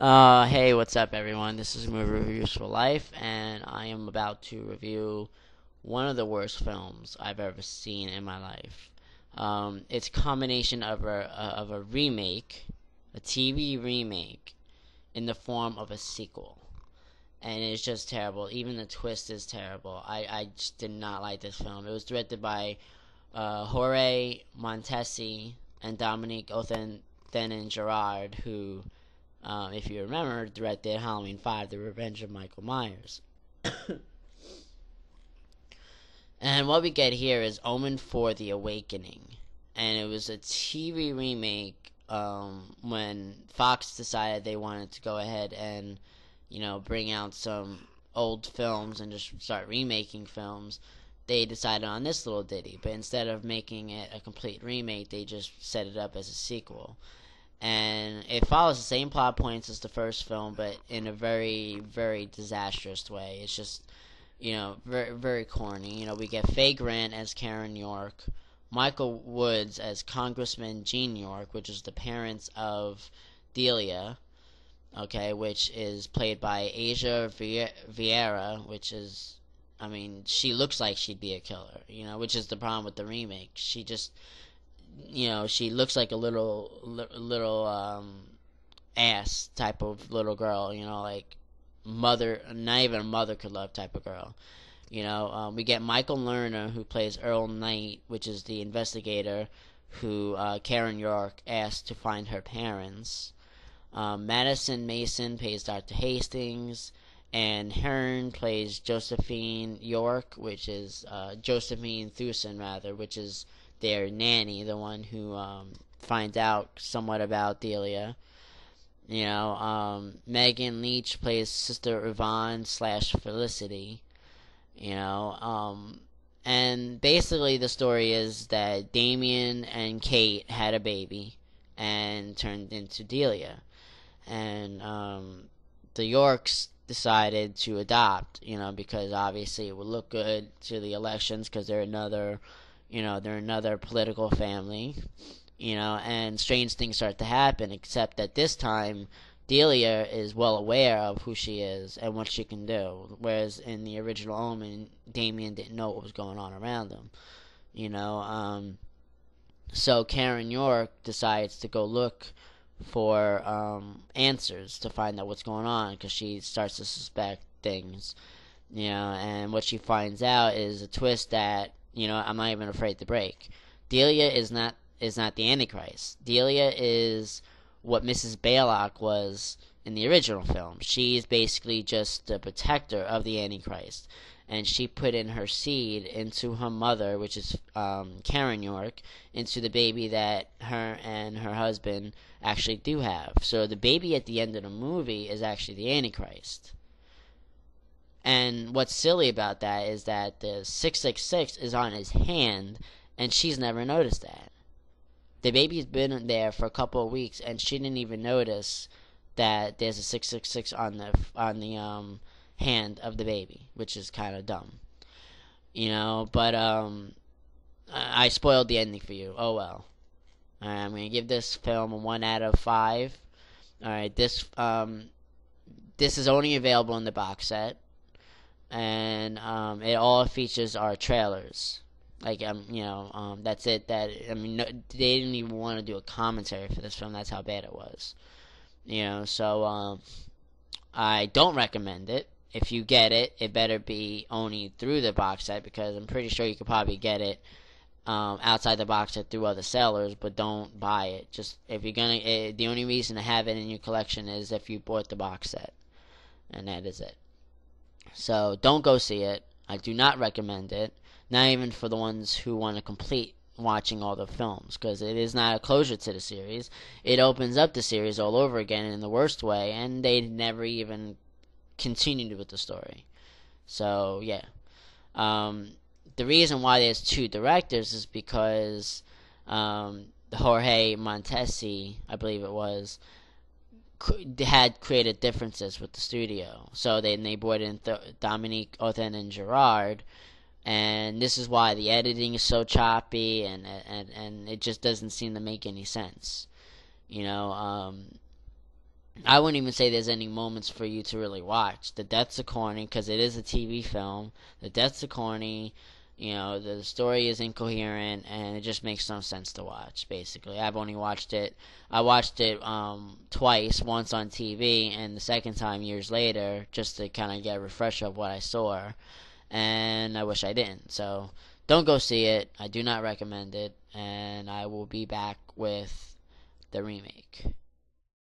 Hey, what's up, everyone? This is Movie Reviews for Life, and I am about to review one of the worst films I've ever seen in my life. It's a combination of a remake, a TV remake, in the form of a sequel, and it's just terrible. Even the twist is terrible. I just did not like this film. It was directed by Jorge Montesi and Dominique Othenin-Girard, who if you remember, directed Halloween 5, The Revenge of Michael Myers. And what we get here is Omen 4, The Awakening. And it was a TV remake when Fox decided they wanted to go ahead and, bring out some old films and just start remaking films. They decided on this little ditty, but instead of making it a complete remake, they just set it up as a sequel. And it follows the same plot points as the first film, but in a very, very disastrous way. It's just, very, very corny. We get Faye as Karen York, Michael Woods as Congressman Gene York, which is the parents of Delia, okay, which is played by Asia Vieira, which is, she looks like she'd be a killer, which is the problem with the remake. She just, she looks like a little ass type of little girl, like mother, not even a mother could love type of girl. We get Michael Lerner, who plays Earl Knight, which is the investigator who Karen York asked to find her parents. Madison Mason plays Dr. Hastings, and Hearn plays Josephine York, which is Josephine Theuson, rather, which is their nanny, the one who finds out somewhat about Delia. Megan Leach plays Sister Yvonne slash Felicity. And basically the story is that Damien and Kate had a baby and turned into Delia. And the Yorks decided to adopt, because obviously it would look good to the elections because they're another political family, and strange things start to happen, except that this time Delia is well aware of who she is and what she can do, whereas in the original Omen, Damien didn't know what was going on around him, so Karen York decides to go look for answers to find out what's going on, because she starts to suspect things, and what she finds out is a twist that, I'm not even afraid to break. Delia is not the Antichrist. Delia is what Mrs. Baylock was in the original film. She's basically just the protector of the Antichrist, and she put in her seed into her mother, which is Karen York, into the baby that her and her husband actually do have. So the baby at the end of the movie is actually the Antichrist. And what's silly about that is that the 666 is on his hand, and she's never noticed that. The baby's been there for a couple of weeks, and she didn't even notice that there's a 666 on the hand of the baby, which is kind of dumb, But I spoiled the ending for you. Oh well. Alright, I'm gonna give this film a 1 out of 5. Alright, this is only available in the box set. And it all features are trailers. Like that's it. No, they didn't even want to do a commentary for this film. That's how bad it was. So I don't recommend it. If you get it, it better be only through the box set, because I'm pretty sure you could probably get it outside the box set through other sellers. But don't buy it. Just if you're gonna, the only reason to have it in your collection is if you bought the box set, and that is it. So don't go see it. I do not recommend it. Not even for the ones who want to complete watching all the films, because it is not a closure to the series. It opens up the series all over again in the worst way, and they never even continued with the story. So yeah. The reason why there's two directors is because Jorge Montesi, I believe it was, had created differences with the studio. So they brought in Dominique Othenin-Girard, and this is why the editing is so choppy, and it just doesn't seem to make any sense. I wouldn't even say there's any moments for you to really watch. The deaths are corny because it is a TV film. The deaths are corny. The story is incoherent, and it just makes no sense to watch. Basically, I've only watched it. I watched it twice. Once on TV, and the second time years later, just to kind of get a refresher of what I saw. And I wish I didn't. So don't go see it. I do not recommend it, and I will be back with the remake.